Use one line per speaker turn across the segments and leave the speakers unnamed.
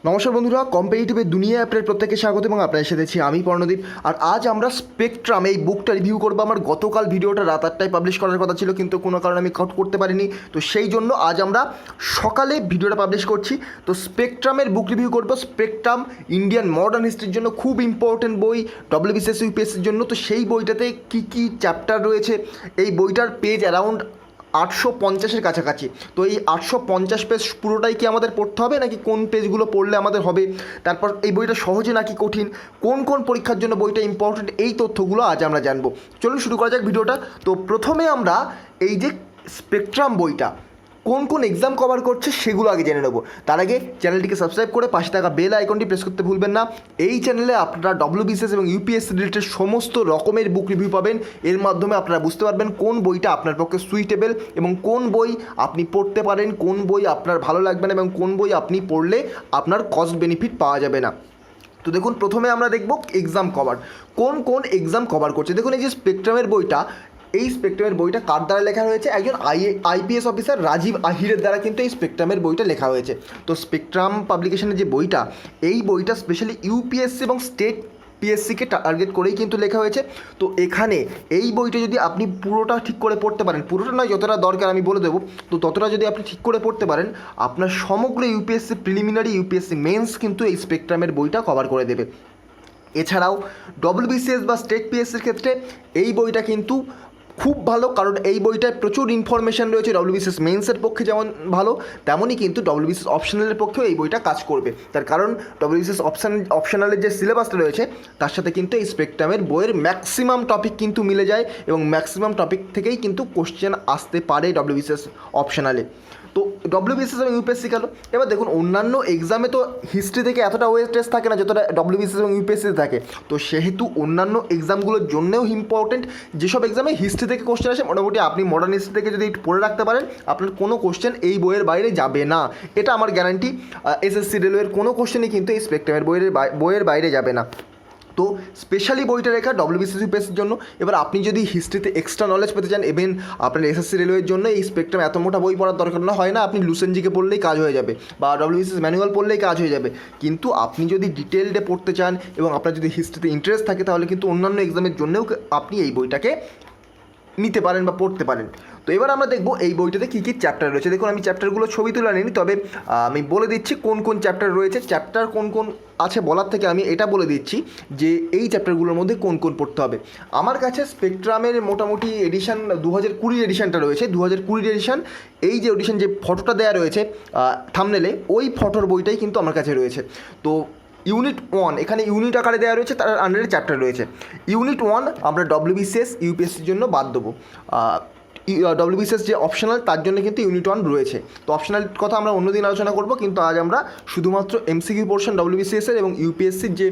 নমস্কার বন্ধুরা, কম্পিটিটিভের দুনিয়ায় আপনার প্রত্যেককে স্বাগত এবং আপনার সাথে আছি আমি পর্ণদীপ। আর আজ আমরা স্পেকট্রাম এই বুকটা রিভিউ করবো। আমার গতকাল ভিডিওটা রাত 8টায় পাবলিশ করার কথা ছিল, কিন্তু কোনো কারণে আমি কাট করতে পারিনি, তো সেই জন্য আজ আমরা সকালে ভিডিওটা পাবলিশ করছি। তো স্পেকট্রামের বুক রিভিউ করবো। স্পেকট্রাম ইন্ডিয়ান মডার্ন হিস্ট্রির জন্য খুব ইম্পর্টেন্ট বই, ডব্লিউবিসিএস ইউপিএসসির জন্য। তো সেই বইটাতে কী কী চ্যাপ্টার রয়েছে, এই বইটার পেজ অ্যারাউন্ড 850-এর কাছাকাছি। তো এই 850 পেজ পুরোটাই কি আমাদের পড়তে হবে, নাকি কোন পেজগুলো পড়লে আমাদের হবে, তারপর এই বইটা সহজে নাকি কঠিন, কোন কোন পরীক্ষার জন্য বইটা ইম্পর্টেন্ট, এই তথ্যগুলো আজ আমরা জানবো। চলুন শুরু করা যাক ভিডিওটা। তো প্রথমে আমরা এই যে স্পেকট্রাম বইটা কোন কোন এক্সাম কভার করছে সেগুলো আগে জেনে নেবো। তার আগে চ্যানেলটিকে সাবস্ক্রাইব করে পাশে থাকা বেল আইকনটি প্রেস করতে ভুলবেন না। এই চ্যানেলে আপনারা ডব্লিউবিসিএস এবং ইউপিএসসি রিলেটেড সমস্ত রকমের বুক রিভিউ পাবেন। এর মাধ্যমে আপনারা বুঝতে পারবেন কোন বইটা আপনার পক্ষে সুইটেবল এবং কোন বই আপনি পড়তে পারেন, কোন বই আপনার ভালো লাগবে না এবং কোন বই আপনি পড়লে আপনার কস্ট বেনিফিট পাওয়া যাবে না। তো দেখুন, প্রথমে আমরা দেখব এক্সাম কভার, কোন কোন এক্সাম কভার করছে। দেখুন, এই যে স্পেকট্রামের বইটা, এই স্পেকট্রামের বইটা কার দ্বারা লেখা হয়েছে? একজন আইপিএস অফিসার রাজীব আহিরের দ্বারা কিন্তু এই স্পেকট্রামের বইটা লেখা হয়েছে। তো স্পেকট্রাম পাবলিকেশনের যে বইটা, এই বইটা স্পেশালি ইউপিএসসি এবং স্টেট পিএসসিকে টার্গেট করেই কিন্তু লেখা হয়েছে। তো এখানে এই বইটা যদি আপনি পুরোটা ঠিক করে পড়তে পারেন, পুরোটা নয়, যতটা দরকার আমি বলে দেবো, তো ততটা যদি আপনি ঠিক করে পড়তে পারেন, আপনার সমগ্র ইউপিএসসি প্রিলিমিনারি, ইউপিএসসি মেন্স কিন্তু এই স্পেকট্রামের বইটা কভার করে দেবে। এছাড়াও ডব্লিউবিসিএস বা স্টেট পিএসসির ক্ষেত্রে এই বইটা কিন্তু খুব ভালো, কারণ এই বইটায় প্রচুর ইনফরমেশান রয়েছে। ডব্লিউবিসিএস মেন্সের পক্ষে যেমন ভালো, তেমনই কিন্তু ডব্লিউবিসিএস অপশনালের পক্ষেও এই বইটা কাজ করবে। তার কারণ ডব্লিউবিসিএস অপশনালের যে সিলেবাসটা রয়েছে তার সাথে কিন্তু এই স্পেকট্রামের বইয়ের ম্যাক্সিমাম টপিক কিন্তু মিলে যায় এবং ম্যাক্সিমাম টপিক থেকেই কিন্তু কোশ্চেন আসতে পারে ডব্লিউবিসিএস অপশনালে। তো ডব্লিউবিসিএস এবং ইউপিএসসি গেল। এবার দেখুন, অন্যান্য এক্সামে তো হিস্ট্রি থেকে এতটা ওয়েটেজ থাকে না যতটা ডব্লিউবিসিএস এবং ইউপিএসসিতে থাকে। তো সেহেতু অন্যান্য এক্সামগুলোর জন্যও ইম্পর্টেন্ট। যেসব এক্সামে হিস্ট্রি থেকে কোশ্চেন আসে, মোটামুটি আপনি মডার্ন হিস্ট্রি থেকে যদি পড়ে রাখতে পারেন, আপনার কোনো কোশ্চেন এই বইয়ের বাইরে যাবে না, এটা আমার গ্যারান্টি। এসএসসি রেলওয়ের কোনো কোশ্চেনই কিন্তু এই স্পেকট্রামের বইয়ের বাইরে যাবে না। তো স্পেশালি বইটা লেখা ডব্লিউবিসিএস ইউপিএসসির জন্য। এবার আপনি যদি হিস্ট্রিতে এক্সট্রা নলেজ পেতে চান, ইভেন আপনার এসএসসি রেলওয়ের জন্য এই স্পেকট্রাম এত মোটা বই পড়ার দরকার না হয় না, আপনি লুসেনজিকে পড়লেই কাজ হয়ে যাবে বা ডব্লিউবিসিএস ম্যানুয়াল পড়লেই কাজ হয়ে যাবে। কিন্তু আপনি যদি ডিটেলডে পড়তে চান এবং আপনার যদি হিস্ট্রিতে ইন্টারেস্ট থাকে, তাহলে কিন্তু অন্যান্য এক্সামের জন্যও আপনি এই বইটাকে নিতে পারেন বা পড়তে পারেন। তো এবার আমরা দেখব এই বইটাতে কী কী চ্যাপ্টার রয়েছে। দেখুন, আমি চ্যাপ্টারগুলো ছবি তুলে নিই, তবে আমি বলে দিচ্ছি কোন কোন চ্যাপ্টার রয়েছে। চ্যাপ্টার কোন কোন আছে বলার থেকে আমি এটা বলে দিচ্ছি যে এই চ্যাপ্টারগুলোর মধ্যে কোন কোন পড়তে হবে। আমার কাছে স্পেকট্রামের মোটামুটি এডিশন 2020 এডিশনটা রয়েছে। 2020 এডিশন, এই যে এডিশন, যে ফটোটা দেওয়া রয়েছে থাম্বনেলে, ওই ফটোর বইটাই কিন্তু আমার কাছে রয়েছে। তো ইউনিট 1, এখানে ইউনিট আকারে দেওয়া রয়েছে, তার আন্ডারে চ্যাপ্টার রয়েছে। ইউনিট 1 আমরা ডব্লিউবিসিএস ইউপিএসসির জন্য বাদ দেবো। ডব্লিউবিসিএস যে অপশনাল, তার জন্য কিন্তু ইউনিট 1 রয়েছে। তো অপশনাল কথা আমরা অন্যদিন আলোচনা করব, কিন্তু আজ আমরা শুধুমাত্র এমসিকিউ পোর্শন ডব্লিউবিসিএসের এবং ইউপিএসসির যে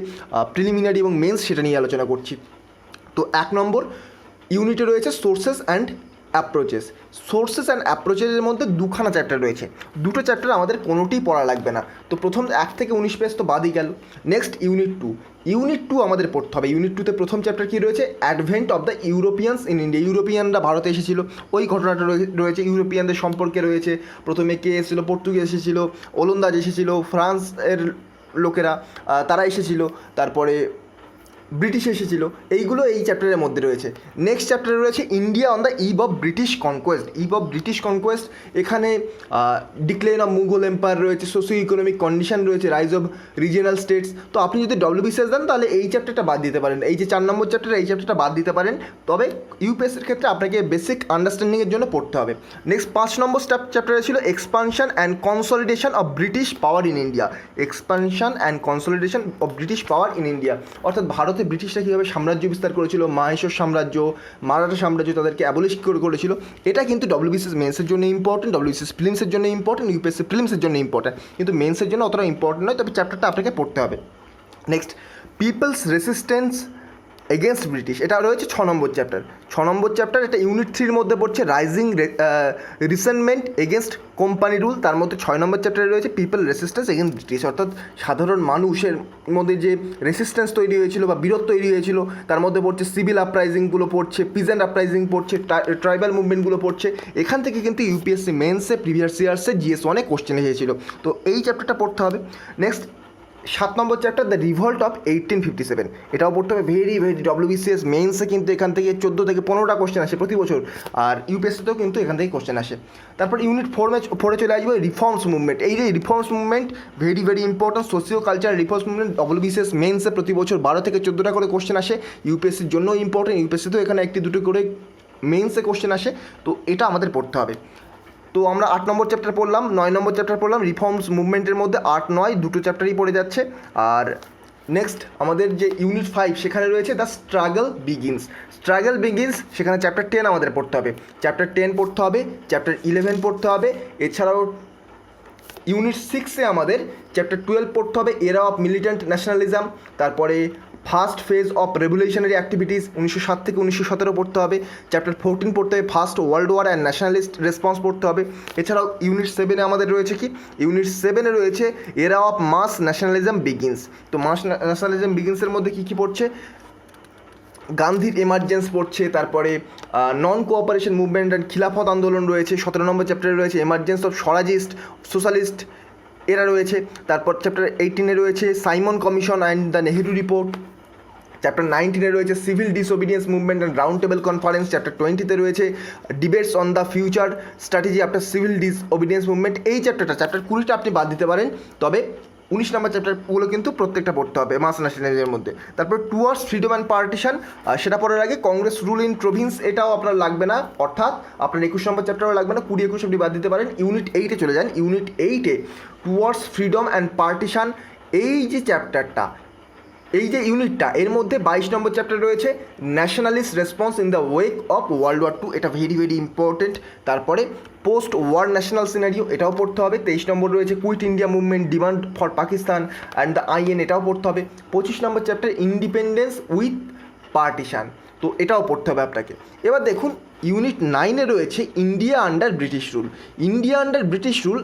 প্রিলিমিনারি এবং মেন্স, সেটা নিয়ে আলোচনা করছি। তো 1 নম্বর ইউনিটে রয়েছে sources and approaches. Sources and অ্যাপ্রোচেসের মধ্যে দুখানা চ্যাপ্টার রয়েছে। দুটো চ্যাপ্টার আমাদের কোনোটিই পড়া লাগবে না। তো প্রথম 1 থেকে 19 পেজ তো বাদই গেল। Next unit 2। ইউনিট 2 আমাদের পড়তে হবে। ইউনিট 2তে প্রথম চ্যাপ্টার কী রয়েছে? Advent of the Europeans in India. ইউরোপিয়ানরা ভারতে এসেছিল, ওই ঘটনাটা রয়েছে। ইউরোপিয়ানদের সম্পর্কে রয়েছে, প্রথমে কে এসেছিল? পর্তুগিজ এসেছিল, ওলন্দাজ এসেছিল, ফ্রান্সের লোকেরা তারা এসেছিল, তারপরে ব্রিটিশ এসেছিল। এইগুলো এই চ্যাপ্টারের মধ্যে রয়েছে। নেক্সট চ্যাপ্টারে রয়েছে India on the eve of British conquest. Eve of British conquest, এখানে ডিক্লাইন অফ মুঘল এম্পায়ার রয়েছে, সোশিও ইকোনমিক কন্ডিশন রয়েছে, রাইজ অফ রিজিয়নাল স্টেটস। তো আপনি যদি ডব্লিউবিসিএস দেন, তাহলে এই চ্যাপ্টারটা বাদ দিতে পারেন। এই যে 4 নম্বর চ্যাপ্টার, এই চ্যাপ্টারটা বাদ দিতে পারেন। তবে ইউপিএসসির ক্ষেত্রে আপনাকে বেসিক আন্ডারস্ট্যান্ডিংয়ের জন্য পড়তে হবে। নেক্সট 5 নম্বর চ্যাপ্টারে ছিল expansion and consolidation of British power in India. Expansion and consolidation of British power in India, অর্থাৎ ভারতে ব্রিটিশরা কীভাবে সাম্রাজ্য বিস্তার করেছিল, মাহেশ্বর সাম্রাজ্য, মারাঠা সাম্রাজ্য, তাদেরকে অ্যাবলিশ করেছিল। এটা কিন্তু ডব্লিউবিসিএস মেন্সের জন্য ইম্পর্টেন্ট, ডব্লিউবিসিএস প্রিলিমসের জন্য ইম্পর্টেন্ট, ইউপিএসসি প্রিলিমসের জন্য ইম্পর্টেন্ট, কিন্তু মেন্সের জন্য অতটা ইম্পর্টেন্ট নয়। তবে চ্যাপ্টারটা আপনাকে পড়তে হবে। Next people's resistance against British, এটা রয়েছে 6 নম্বর চ্যাপ্টার। 6 নম্বর চ্যাপ্টার, এটা ইউনিট 3-র মধ্যে পড়ছে rising resentment against company rule. তার মধ্যে 6 নম্বর চ্যাপ্টারে রয়েছে পিপল রেসিস্ট্যান্স এগেনস্ট ব্রিটিশ, অর্থাৎ সাধারণ মানুষের মধ্যে যে রেসিস্ট্যান্স তৈরি হয়েছিল বা বিরোধ তৈরি হয়েছিল, তার মধ্যে পড়ছে সিভিল আপরাইজিংগুলো পড়ছে, পিজেন্ট আপরাইজিং পড়ছে, ট্রাইবাল মুভমেন্টগুলো পড়ছে। এখান থেকে কিন্তু ইউপিএসসি মেন্সে প্রিভিয়াস ইয়ার্সে GS1-এ কোশ্চেন এসেছিল। তো এই চ্যাপ্টারটা পড়তে হবে। Next 7 number chapter the revolt of 1857, এটাও পড়তে হবে। ভেরি ডব্লিউবিসিএস মেন্সে কিন্তু এখান থেকে 14 থেকে 15টা কোশ্চেন আসে প্রতি বছর, আর ইউপিএসসিতেও কিন্তু এখান থেকে কোশ্চেন আসে। তারপর ইউনিট 4 চলে আসবে রিফর্মস মুভমেন্ট। এই যে reforms movement very important, socio culture reforms movement WBCS মেন্সে প্রতি বছর 12 থেকে 14টা করে কোশ্চেন আসে। ইউপিএসসির জন্য ইম্পর্টেন্ট, ইউপিএসসিতেও এখানে 1-2 করে মেন্সে কোশ্চেন আসে, তো এটা আমাদের পড়তে হবে। তো আমরা 8 নম্বর চ্যাপ্টার পড়লাম, 9 নম্বর চ্যাপ্টার পড়লাম। রিফর্মস মুভমেন্টের মধ্যে 8, 9 দুটো চ্যাপ্টারই পড়ে যাচ্ছে। আর নেক্সট আমাদের যে ইউনিট 5 সেখানে রয়েছে দ্য স্ট্রাগল বিগিনস। সেখানে চ্যাপ্টার 10 আমাদের পড়তে হবে। চ্যাপ্টার 10 পড়তে হবে, চ্যাপ্টার 11 পড়তে হবে। এছাড়াও ইউনিট 6-এ আমাদের চ্যাপ্টার 12 পড়তে হবে, এরা অফ মিলিটেন্ট ন্যাশনালিজম। তারপরে first phase of revolutionary activities 1907 থেকে 1917 পড়তে হবে। চ্যাপ্টার 14 পড়তে হবে, first world war and nationalist response পড়তে হবে। এছাড়াও ইউনিট 7-এ আমাদের রয়েছে কি, ইউনিট 7-এ রয়েছে এরা অফ মাস ন্যাশনালিজম বিগিনস। তো মাস ন্যাশনালিজম বিগিনসের মধ্যে কী পড়ছে, গান্ধীর এমার্জেন্স পড়ছে, তারপরে নন কোঅপারেশন মুভমেন্ট অ্যান্ড খিলাফত আন্দোলন রয়েছে। 17 নম্বর চ্যাপ্টারে রয়েছে এমার্জেন্স অফ স্বরাজিস্ট সোশ্যালিস্ট, এরা রয়েছে। তারপর চ্যাপ্টার 18-এ রয়েছে Simon Commission and the Nehru Report. Chapter 19-এ রয়েছে Civil Disobedience Movement and Round Table Conference. Chapter 20-তে রয়েছে debates on the future strategy after Civil Disobedience Movement. এই চ্যাপ্টার 20টা আপনি বাদ দিতে পারেন, তবে 19 নম্বর চ্যাপ্টারগুলো কিন্তু প্রত্যেকটা পড়তে হবে মাস ন্যাশনালিজমের মধ্যে। তারপর টুয়ার্ডস ফ্রিডম অ্যান্ড পার্টিশন, সেটা পড়ার আগে কংগ্রেস রুল ইন প্রভিন্স, এটাও আপনার লাগবে না, অর্থাৎ আপনার 21 নম্বর চ্যাপ্টারও লাগবে না, 20, 21 আপনি বাদ দিতে পারেন। ইউনিট 8-এ চলে যান। ইউনিট 8-এ টুয়ার্ডস ফ্রিডম অ্যান্ড পার্টিশন, এই যে চ্যাপ্টারটা, এই যে ইউনিটটা, এর মধ্যে 22 নম্বর চ্যাপ্টার রয়েছে nationalist response in the wake of World War 2, এটা ভেরি ইম্পর্টেন্ট। তারপরে পোস্ট ওয়ার ন্যাশনাল সিনারিও, এটাও পড়তে হবে। 23 নম্বর রয়েছে Quit India Movement, demand for Pakistan and the INA, এটাও পড়তে হবে। 25 নম্বর চ্যাপ্টার ইন্ডিপেন্ডেন্স উইথ পার্টিশান, তো এটাও পড়তে হবে আপনাকে। এবার দেখুন ইউনিট 9-এ রয়েছে ইন্ডিয়া আন্ডার ব্রিটিশ রুল।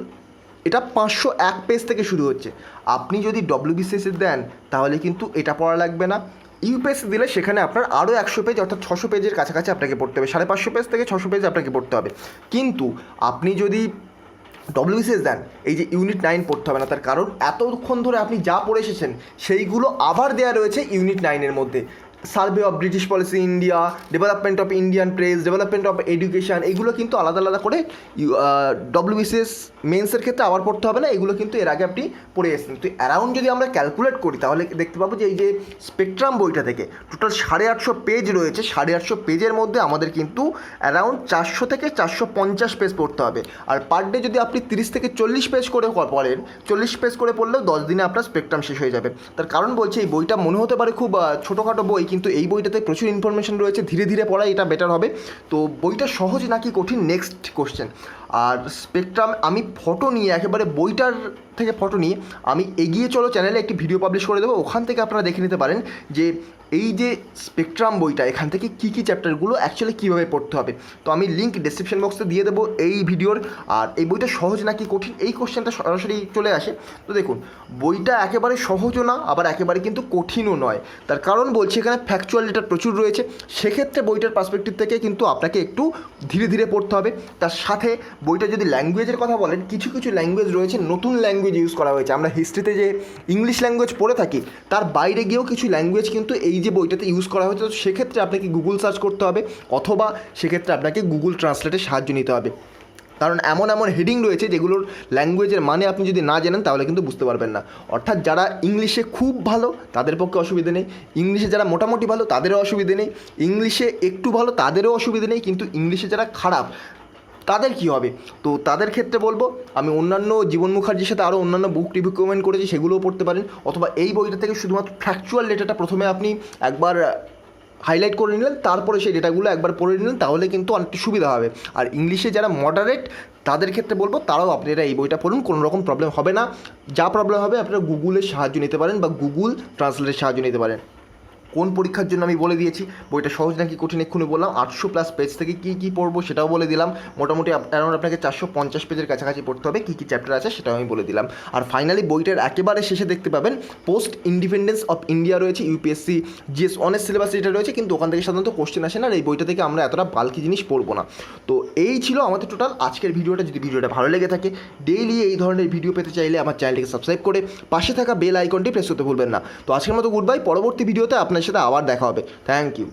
এটা 501 পেজ থেকে শুরু হচ্ছে। আপনি যদি ডব্লিউবিসিএস দেন তাহলে কিন্তু এটা পড়া লাগবে না। ইউপিএসসি দিলে সেখানে আপনার আরও 100 পেজ অর্থাৎ 600 পেজের কাছাকাছি আপনাকে পড়তে হবে, 550 পেজ থেকে 600 পেজ আপনাকে পড়তে হবে। কিন্তু আপনি যদি ডব্লিউবিসিএস দেন, এই যে ইউনিট 9 পড়তে হবে না, তার কারণ এতক্ষণ ধরে আপনি যা পড়ে এসেছেন সেইগুলো আবার দেওয়া রয়েছে ইউনিট 9-এর মধ্যে। Survey of British policy India, development of Indian press, development of education, এগুলো কিন্তু আলাদা করে ডব্লিউবিসিএস মেন্সের ক্ষেত্রে আবার পড়তে হবে না, এগুলো কিন্তু এর আগে আপনি পড়ে এসেছেন। তো অ্যারাউন্ড যদি আমরা ক্যালকুলেট করি তাহলে দেখতে পাবো যে এই যে স্পেকট্রাম বইটা থেকে টোটাল 850 পেজ রয়েছে। 850 পেজের মধ্যে আমাদের কিন্তু অ্যারাউন্ড 400 থেকে 450 পেজ পড়তে হবে। আর পার ডে যদি আপনি 30 থেকে 40 পেজ করে পড়েন, 40 পেজ করে পড়লেও 10 দিনে আপনার স্পেকট্রাম শেষ হয়ে যাবে। তার কারণ বলছে এই বইটা মনে হতে পারে খুব ছোটোখাটো বই, কিন্তু এই বইটাতে প্রচুর ইনফরমেশন রয়েছে, ধীরে পড়াই এটা বেটার হবে। তো বইটা সহজ নাকি কঠিন, নেক্সট কোশ্চেন। আর স্পেকট্রাম আমি ফটো নিয়ে একেবারে বইটার থেকে ফটো নিয়ে আমি এগিয়ে চলো চ্যানেলে একটি ভিডিও পাবলিশ করে দেবো, ওখান থেকে আপনারা দেখে নিতে পারেন যে এই যে স্পেকট্রাম বইটা এখান থেকে কী চ্যাপ্টারগুলো অ্যাকচুয়ালি কীভাবে পড়তে হবে। তো আমি লিঙ্ক ডেসক্রিপশন বক্সে দিয়ে দেবো এই ভিডিওর। আর এই বইটা সহজ নাকি কঠিন, এই কোশ্চেনটা সরাসরি চলে আসে। তো দেখুন বইটা একেবারে সহজও না, আবার একেবারে কিন্তু কঠিনও নয়। তার কারণ বলছি এখানে ফ্যাকচুয়াল ডেটা প্রচুর রয়েছে, সেক্ষেত্রে বইটার পার্সপেক্টিভ থেকে কিন্তু আপনাকে একটু ধীরে পড়তে হবে। তার সাথে বইটা যদি ল্যাঙ্গুয়েজের কথা বলেন, কিছু ল্যাঙ্গুয়েজ রয়েছে, নতুন ল্যাঙ্গুয়েজ ইউজ করা হয়েছে। আমরা হিস্ট্রিতে যে ইংলিশ ল্যাঙ্গুয়েজ পড়ে থাকি তার বাইরে গিয়েও কিছু ল্যাঙ্গুয়েজ কিন্তু এই যে বইটাতে ইউজ করা হয়েছে। তো সেক্ষেত্রে আপনাকে গুগল সার্চ করতে হবে, অথবা সেক্ষেত্রে আপনাকে গুগল ট্রান্সলেটের সাহায্য নিতে হবে। কারণ এমন হেডিং রয়েছে যেগুলোর ল্যাঙ্গুয়েজের মানে আপনি যদি না জানেন তাহলে কিন্তু বুঝতে পারবেন না। অর্থাৎ যারা ইংলিশে খুব ভালো তাদের পক্ষে অসুবিধে নেই, ইংলিশে যারা মোটামুটি ভালো তাদেরও অসুবিধে নেই, ইংলিশে একটু ভালো তাদেরও অসুবিধে নেই, কিন্তু ইংলিশে যারা খারাপ তাদের কী হবে। তো তাদের ক্ষেত্রে বলবো আমি অন্যান্য জীবন মুখার্জির সাথে আরও অন্যান্য বুক রিকমেন্ড করেছি, সেগুলোও পড়তে পারেন। অথবা এই বইটা থেকে শুধুমাত্র ফ্যাকচুয়াল ডেটাটা প্রথমে আপনি একবার হাইলাইট করে নিলেন, তারপরে সেই ডেটাগুলো একবার পড়ে নিলেন, তাহলে কিন্তু অনেকটা সুবিধা হবে। আর ইংলিশে যারা মডারেট তাদের ক্ষেত্রে বলবো তারাও আপনারা এই বইটা পড়ুন, কোনো রকম প্রবলেম হবে না। যা প্রবলেম হবে আপনারা গুগলের সাহায্য নিতে পারেন বা গুগল ট্রান্সলেটের সাহায্য নিতে পারেন। কোন পরীক্ষার জন্য আমি বলে দিয়েছি, বইটা সহজ নাকি কঠিন এক্ষুনি বললাম, 800+ পেজ থেকে কী কী পড়বো সেটাও বলে দিলাম, মোটামুটি অ্যারাউন্ড আপনাকে 450 পেজের কাছাকাছি পড়তে হবে, কী কী চ্যাপ্টার আছে সেটাও আমি বলে দিলাম। আর ফাইনালি বইটার একেবারে শেষে দেখতে পাবেন পোস্ট ইন্ডিপেন্ডেন্স অফ ইন্ডিয়া রয়েছে, ইউপিএসসি জিএস অনেস্ট সিলেবাস যেটা রয়েছে, কিন্তু ওখান থেকে সাধারণত কোশ্চেন আসে না, আর এই বইটা থেকে আমরা এতটা বালকি জিনিস পড়বো না। তো এই ছিল আমাদের টোটাল আজকের ভিডিওটা। যদি ভিডিওটা ভালো লেগে থাকে, ডেইলি এই ধরনের ভিডিও পেতে চাইলে আমার চ্যানেলটিকে সাবস্ক্রাইব করে পাশে থাকা বেল আইকনটি প্রেস করতে ভুলবেন না। তো আজকের মতো গুড বাই, পরবর্তী ভিডিওতে আপনার সাথে আবার দেখা হবে। Thank you.